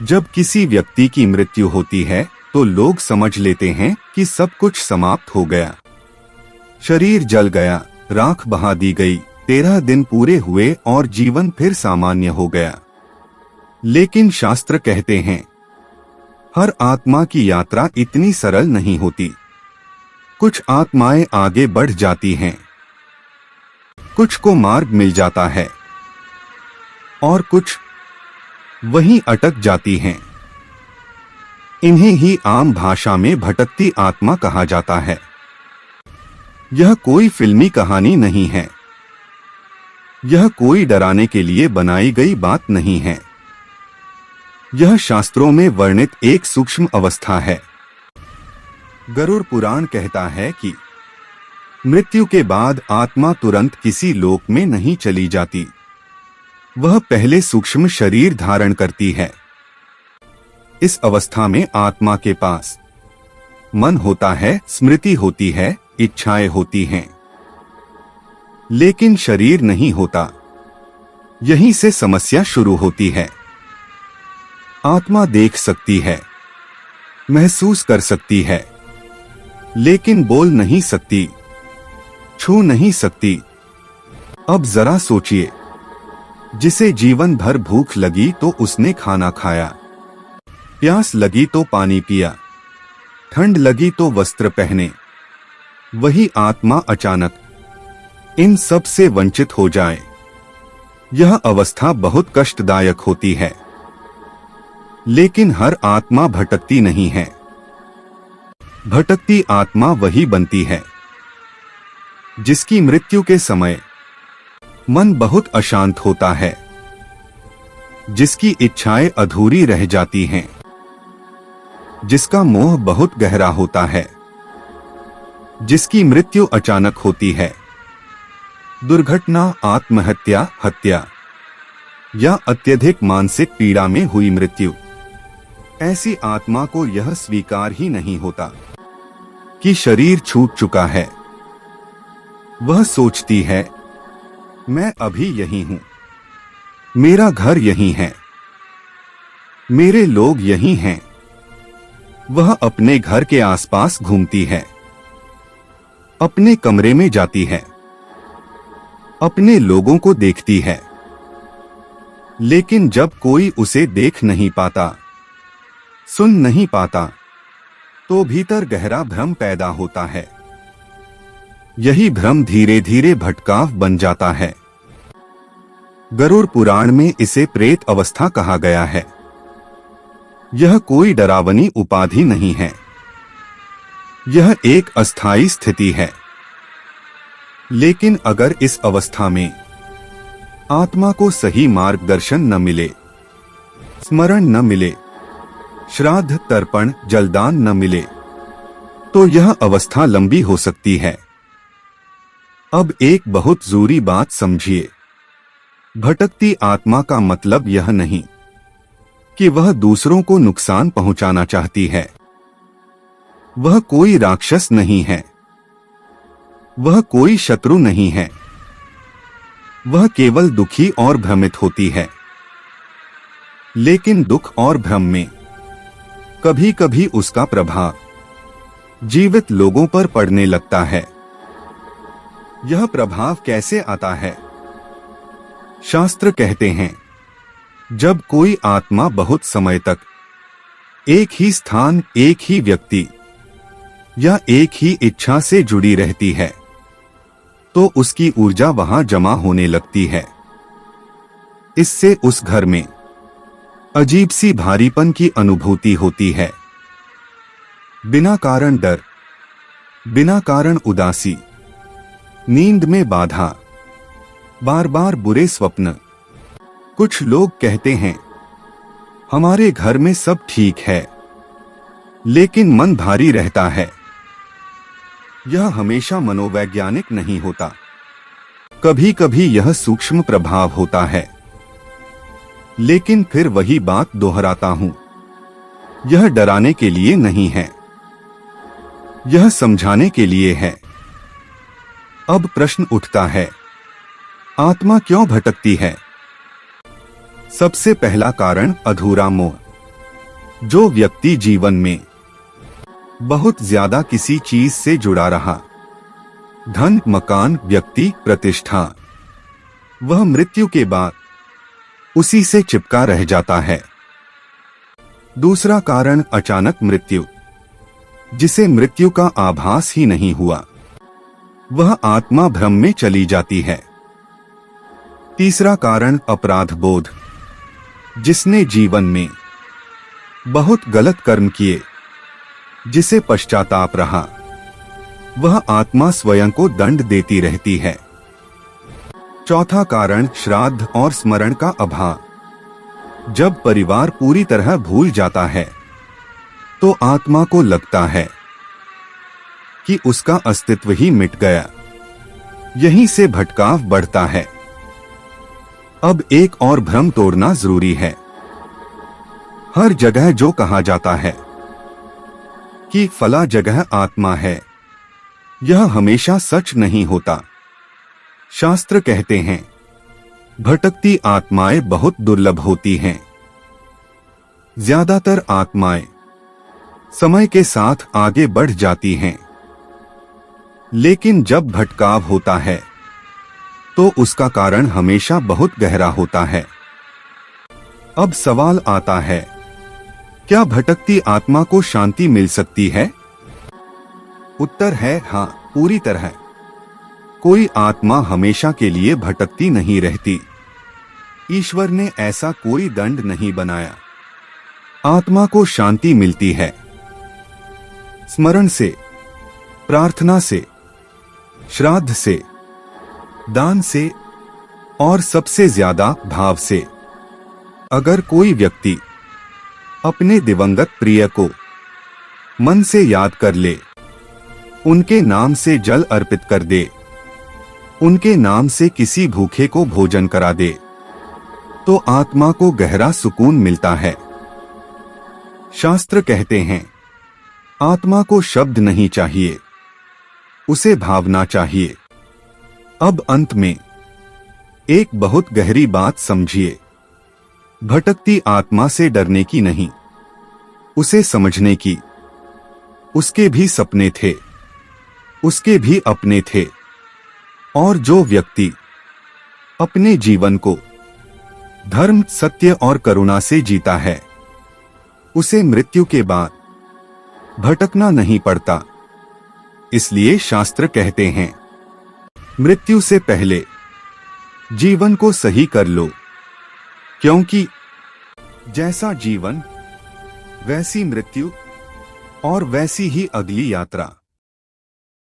जब किसी व्यक्ति की मृत्यु होती है तो लोग समझ लेते हैं कि सब कुछ समाप्त हो गया। शरीर जल गया, राख बहा दी गई, 13 दिन पूरे हुए और जीवन फिर सामान्य हो गया। लेकिन शास्त्र कहते हैं हर आत्मा की यात्रा इतनी सरल नहीं होती। कुछ आत्माएं आगे बढ़ जाती हैं, कुछ को मार्ग मिल जाता है और कुछ वहीं अटक जाती हैं। इन्हें ही आम भाषा में भटकती आत्मा कहा जाता है। यह कोई फिल्मी कहानी नहीं है, यह कोई डराने के लिए बनाई गई बात नहीं है। यह शास्त्रों में वर्णित एक सूक्ष्म अवस्था है। गरुड़ पुराण कहता है कि मृत्यु के बाद आत्मा तुरंत किसी लोक में नहीं चली जाती, वह पहले सूक्ष्म शरीर धारण करती है। इस अवस्था में आत्मा के पास मन होता है, स्मृति होती है, इच्छाएं होती हैं, लेकिन शरीर नहीं होता। यहीं से समस्या शुरू होती है। आत्मा देख सकती है, महसूस कर सकती है, लेकिन बोल नहीं सकती, छू नहीं सकती। अब जरा सोचिए, जिसे जीवन भर भूख लगी तो उसने खाना खाया, प्यास लगी तो पानी पिया, ठंड लगी तो वस्त्र पहने, वही आत्मा अचानक इन सब से वंचित हो जाए। यह अवस्था बहुत कष्टदायक होती है। लेकिन हर आत्मा भटकती नहीं है। भटकती आत्मा वही बनती है जिसकी मृत्यु के समय मन बहुत अशांत होता है, जिसकी इच्छाएं अधूरी रह जाती हैं, जिसका मोह बहुत गहरा होता है, जिसकी मृत्यु अचानक होती है। दुर्घटना, आत्महत्या, हत्या या अत्यधिक मानसिक पीड़ा में हुई मृत्यु। ऐसी आत्मा को यह स्वीकार ही नहीं होता कि शरीर छूट चुका है। वह सोचती है, मैं अभी यही हूं, मेरा घर यही है, मेरे लोग यही हैं। वह अपने घर के आसपास घूमती है, अपने कमरे में जाती है, अपने लोगों को देखती है, लेकिन जब कोई उसे देख नहीं पाता, सुन नहीं पाता, तो भीतर गहरा भ्रम पैदा होता है। यही भ्रम धीरे धीरे भटकाव बन जाता है। गरुड़ पुराण में इसे प्रेत अवस्था कहा गया है। यह कोई डरावनी उपाधि नहीं है, यह एक अस्थायी स्थिति है। लेकिन अगर इस अवस्था में आत्मा को सही मार्गदर्शन न मिले, स्मरण न मिले, श्राद्ध, तर्पण, जलदान न मिले, तो यह अवस्था लंबी हो सकती है। अब एक बहुत जरूरी बात समझिए। भटकती आत्मा का मतलब यह नहीं कि वह दूसरों को नुकसान पहुंचाना चाहती है। वह कोई राक्षस नहीं है, वह कोई शत्रु नहीं है। वह केवल दुखी और भ्रमित होती है। लेकिन दुख और भ्रम में कभी कभी उसका प्रभाव जीवित लोगों पर पड़ने लगता है। यह प्रभाव कैसे आता है? शास्त्र कहते हैं, जब कोई आत्मा बहुत समय तक एक ही स्थान, एक ही व्यक्ति या एक ही इच्छा से जुड़ी रहती है, तो उसकी ऊर्जा वहां जमा होने लगती है। इससे उस घर में अजीब सी भारीपन की अनुभूति होती है। बिना कारण डर, बिना कारण उदासी, नींद में बाधा, बार बार बुरे स्वप्न। कुछ लोग कहते हैं, हमारे घर में सब ठीक है, लेकिन मन भारी रहता है। यह हमेशा मनोवैज्ञानिक नहीं होता, कभी कभी यह सूक्ष्म प्रभाव होता है। लेकिन फिर वही बात दोहराता हूं, यह डराने के लिए नहीं है, यह समझाने के लिए है। अब प्रश्न उठता है, आत्मा क्यों भटकती है? सबसे पहला कारण अधूरा मोह। जो व्यक्ति जीवन में बहुत ज्यादा किसी चीज से जुड़ा रहा, धन, मकान, व्यक्ति, प्रतिष्ठा, वह मृत्यु के बाद उसी से चिपका रह जाता है। दूसरा कारण अचानक मृत्यु, जिसे मृत्यु का आभास ही नहीं हुआ, वह आत्मा भ्रम में चली जाती है। तीसरा कारण अपराध बोध, जिसने जीवन में बहुत गलत कर्म किए, जिसे पश्चाताप रहा, वह आत्मा स्वयं को दंड देती रहती है। चौथा कारण श्राद्ध और स्मरण का अभाव, जब परिवार पूरी तरह भूल जाता है तो आत्मा को लगता है कि उसका अस्तित्व ही मिट गया। यहीं से भटकाव बढ़ता है। अब एक और भ्रम तोड़ना जरूरी है। हर जगह जो कहा जाता है कि फला जगह आत्मा है, यह हमेशा सच नहीं होता। शास्त्र कहते हैं भटकती आत्माएं बहुत दुर्लभ होती हैं। ज्यादातर आत्माएं समय के साथ आगे बढ़ जाती हैं, लेकिन जब भटकाव होता है तो उसका कारण हमेशा बहुत गहरा होता है। अब सवाल आता है, क्या भटकती आत्मा को शांति मिल सकती है? उत्तर है हाँ, पूरी तरह। कोई आत्मा हमेशा के लिए भटकती नहीं रहती। ईश्वर ने ऐसा कोई दंड नहीं बनाया। आत्मा को शांति मिलती है स्मरण से, प्रार्थना से, श्राद्ध से, दान से और सबसे ज्यादा भाव से। अगर कोई व्यक्ति अपने दिवंगत प्रिय को मन से याद कर ले, उनके नाम से जल अर्पित कर दे, उनके नाम से किसी भूखे को भोजन करा दे, तो आत्मा को गहरा सुकून मिलता है। शास्त्र कहते हैं आत्मा को शब्द नहीं चाहिए, उसे भावना चाहिए। अब अंत में एक बहुत गहरी बात समझिए। भटकती आत्मा से डरने की नहीं, उसे समझने की। उसके भी सपने थे, उसके भी अपने थे, और जो व्यक्ति अपने जीवन को धर्म, सत्य और करुणा से जीता है, उसे मृत्यु के बाद भटकना नहीं पड़ता। इसलिए शास्त्र कहते हैं मृत्यु से पहले जीवन को सही कर लो, क्योंकि जैसा जीवन वैसी मृत्यु और वैसी ही अगली यात्रा।